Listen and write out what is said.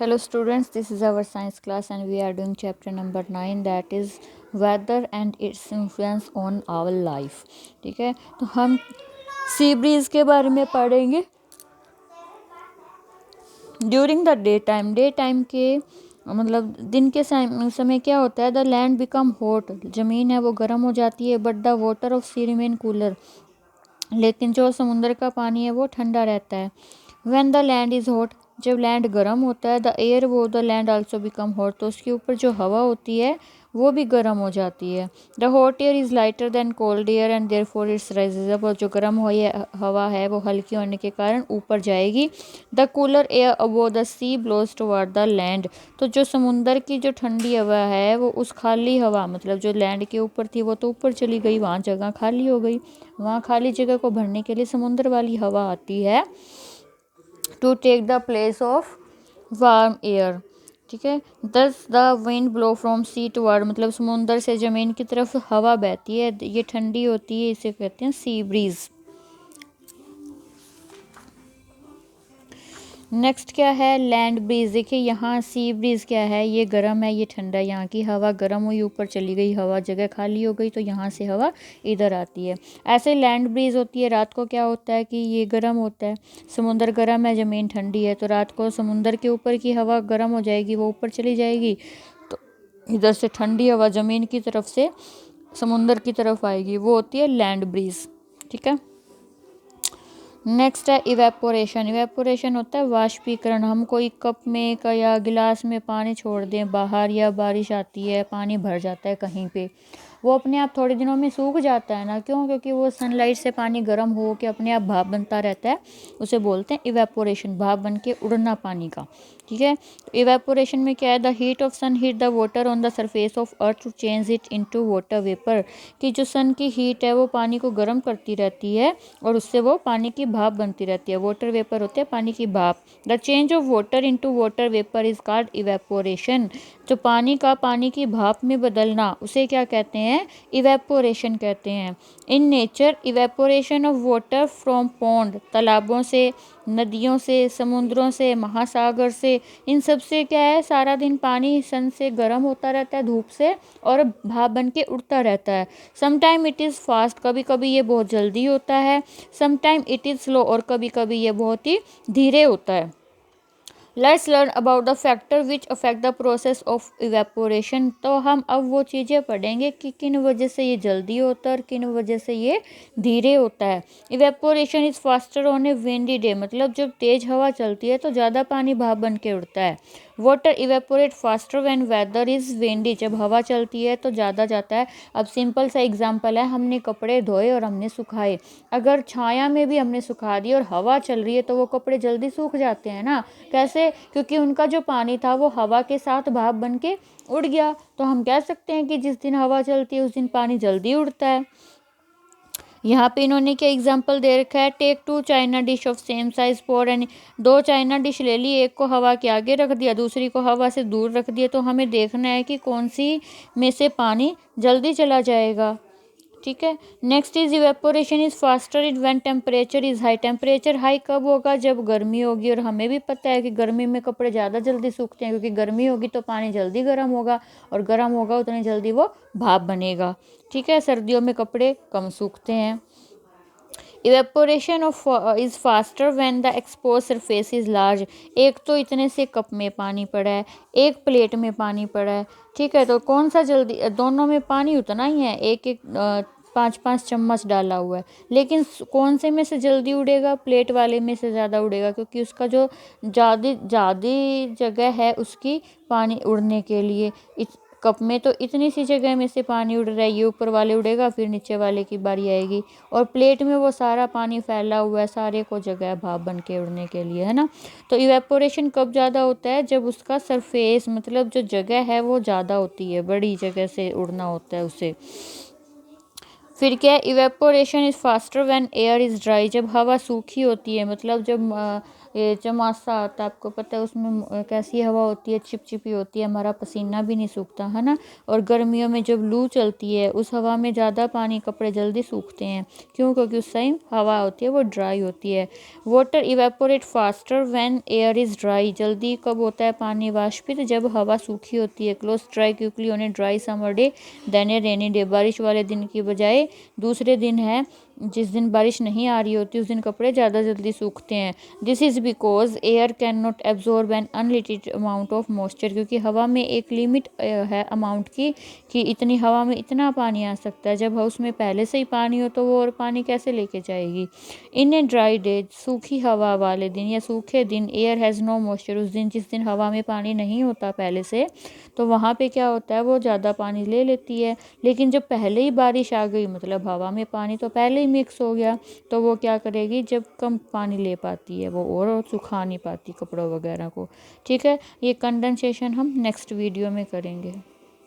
Hello students, this is our science class and we are doing chapter number 9, that is weather and its influence on our life. ठीक है, तो हम sea breeze के बारे में पढ़ेंगे. ड्यूरिंग द डे टाइम के मतलब दिन के समय क्या होता है, द लैंड बिकम हॉट, ज़मीन है वो गर्म हो जाती है, but the water of sea remain cooler, लेकिन जो समुद्र का पानी है वो ठंडा रहता है. When the land is hot, जब लैंड गर्म होता है, द एयर वो the land also become hot, तो उसके ऊपर जो हवा होती है वो भी गर्म हो जाती है. The hot air is lighter than cold air and therefore it's rises up, और जो गर्म हवा है वो हल्की होने के कारण ऊपर जाएगी. The cooler air above the sea blows toward the land, तो जो समुंदर की जो ठंडी हवा है वो उस खाली हवा, मतलब जो लैंड के ऊपर थी वो तो ऊपर चली गई, वहाँ जगह खाली हो गई. वहाँ खाली जगह को भरने के लिए समुद्र वाली हवा आती है to take the place of warm air. ठीक है, thus the wind blow from sea toward, मतलब समुंदर से ज़मीन की तरफ हवा बहती है, ये ठंडी होती है, इसे कहते हैं सी ब्रीज. नेक्स्ट क्या है, लैंड ब्रीज. देखिए यहाँ सी ब्रीज क्या है, ये गर्म है, ये ठंडा है. यहाँ की हवा गर्म हुई, ऊपर चली गई हवा, जगह खाली हो गई, तो यहाँ से हवा इधर आती है. ऐसे लैंड ब्रीज होती है. रात को क्या होता है कि ये गर्म होता है, समुंदर गर्म है, ज़मीन ठंडी है, तो रात को समुंदर के ऊपर की हवा गर्म हो जाएगी, वो ऊपर चली जाएगी, तो इधर से ठंडी हवा ज़मीन की तरफ से समुंदर की तरफ आएगी, वो होती है लैंड ब्रीज. ठीक है. नेक्स्ट है इवेपोरेशन. इवेपोरेशन होता है वाष्पीकरण. हम कोई कप में या गिलास में पानी छोड़ दें बाहर, या बारिश आती है, पानी भर जाता है कहीं पे, वो अपने आप थोड़े दिनों में सूख जाता है ना. क्यों? क्योंकि वो सनलाइट से पानी गर्म हो के अपने आप भाप बनता रहता है, उसे बोलते हैं इवेपोरेशन, भाप बन के उड़ना पानी का. ठीक है, तो इवेपोरेशन में क्या है, the heat of sun heat the water on the surface of earth to change it into water vapour, कि जो सन की हीट है वो पानी को गर्म करती रहती है और उससे वो पानी की भाप बनती रहती है. वाटर वेपर होते हैं पानी की भाप. The change of water into water vapour is called evaporation. जो पानी का पानी की भाप में बदलना, उसे क्या कहते हैं, इवेपोरेशन कहते हैं. In nature evaporation of water from pond, तालाबों से, नदियों से, समुद्रों से, महासागर से, इन सब से क्या है, सारा दिन पानी सन से गर्म होता रहता है, धूप से, और भाप बन के उड़ता रहता है. समटाइम इट इज़ फास्ट, कभी कभी ये बहुत जल्दी होता है. समटाइम इट इज़ स्लो, और कभी कभी ये बहुत ही धीरे होता है. Let's learn about the factor which affect the process of evaporation. तो हम अब वो चीज़ें पढ़ेंगे कि किन वजह से ये जल्दी होता है और किन वजह से ये धीरे होता है. Evaporation is faster on A windy day, मतलब जब तेज़ हवा चलती है तो ज़्यादा पानी भाप बन के उड़ता है. Water evaporate faster when weather is windy, जब हवा चलती है तो ज़्यादा जाता है. अब सिंपल सा एग्जांपल है, हमने कपड़े धोए और हमने सुखाए, अगर छाया में भी हमने सुखा दिए और हवा चल रही है तो वो कपड़े जल्दी सूख जाते हैं ना. कैसे? क्योंकि उनका जो पानी था वो हवा के साथ भाप बन के उड़ गया. तो हम कह सकते हैं कि जिस दिन हवा चलती है उस दिन पानी जल्दी उड़ता है. यहाँ पे इन्होंने क्या एग्जाम्पल दे रखा है, take 2 china dish of same size pour and, 2 china dish ले ली, एक को हवा के आगे रख दिया, दूसरी को हवा से दूर रख दिया, तो हमें देखना है कि कौन सी में से पानी जल्दी चला जाएगा. ठीक है. Next is evaporation is faster it when temperature is high. Temperature high कब होगा? जब गर्मी होगी, और हमें भी पता है कि गर्मी में कपड़े ज़्यादा जल्दी सूखते हैं, क्योंकि गर्मी होगी तो पानी जल्दी गर्म होगा, और गर्म होगा उतनी जल्दी वो भाप बनेगा. ठीक है. सर्दियों में कपड़े कम सूखते हैं. Evaporation of is faster when the expose surface is large. एक तो इतने से कप में पानी पड़ा है, एक प्लेट में पानी पड़ा है. ठीक है, तो कौन सा जल्दी, दोनों में पानी उतना ही है, एक एक 5-5 चम्मच डाला हुआ है, लेकिन कौन से में से जल्दी उड़ेगा? प्लेट वाले में से ज़्यादा उड़ेगा, क्योंकि उसका जो ज़्यादा जगह है उसकी पानी उड़ने के लिए. कप में तो इतनी सी जगह में से पानी उड़ रहा है, ये ऊपर वाले उड़ेगा, फिर नीचे वाले की बारी आएगी, और प्लेट में वो सारा पानी फैला हुआ है, सारे को जगह भाप बन के उड़ने के लिए, है ना. तो इवेपोरेशन कब ज़्यादा होता है? जब उसका सरफेस, मतलब जो जगह है वो ज़्यादा होती है, बड़ी जगह से उड़ना होता है उसे. फिर क्या है, evaporation is faster when air is dry. जब हवा सूखी होती है, मतलब जब ये चमासा आता है, आपको पता है उसमें कैसी हवा होती है, चिपचिपी होती है, हमारा पसीना भी नहीं सूखता है ना। और गर्मियों में जब लू चलती है उस हवा में ज़्यादा पानी, कपड़े जल्दी सूखते हैं। क्यों? क्योंकि उस टाइम हवा होती है वो ड्राई होती है। Water evaporate faster when air is dry. जल्दी कब होता है पानी वाष्पित? जब हवा सूखी होती है। Clothes dry quickly on a dry summer day than a rainy day. बारिश वाले दिन की बजाय दूसरे दिन है जिस दिन बारिश नहीं आ रही होती उस दिन कपड़े ज़्यादा जल्दी सूखते हैं। This is because air can not absorb an unlimited amount of moisture. क्योंकि हवा में एक लिमिट है अमाउंट की, कि इतनी हवा में इतना पानी आ सकता है। जब उसमें पहले से ही पानी हो तो वो और पानी कैसे लेके जाएगी। इन ए ड्राई डे, सूखी हवा वाले दिन या सूखे दिन, एयर हैज़ नो मॉइस्चर। उस दिन जिस दिन हवा में पानी नहीं होता पहले से, तो वहाँ पे क्या होता है वो ज़्यादा पानी ले लेती है। लेकिन जब पहले ही बारिश आ गई, मतलब हवा में पानी तो पहले ही मिक्स हो गया, तो वो क्या करेगी, जब कम पानी ले पाती है वो और सुखा नहीं पाती कपड़ों वगैरह को। ठीक है, ये कंडेंसेशन हम नेक्स्ट वीडियो में करेंगे।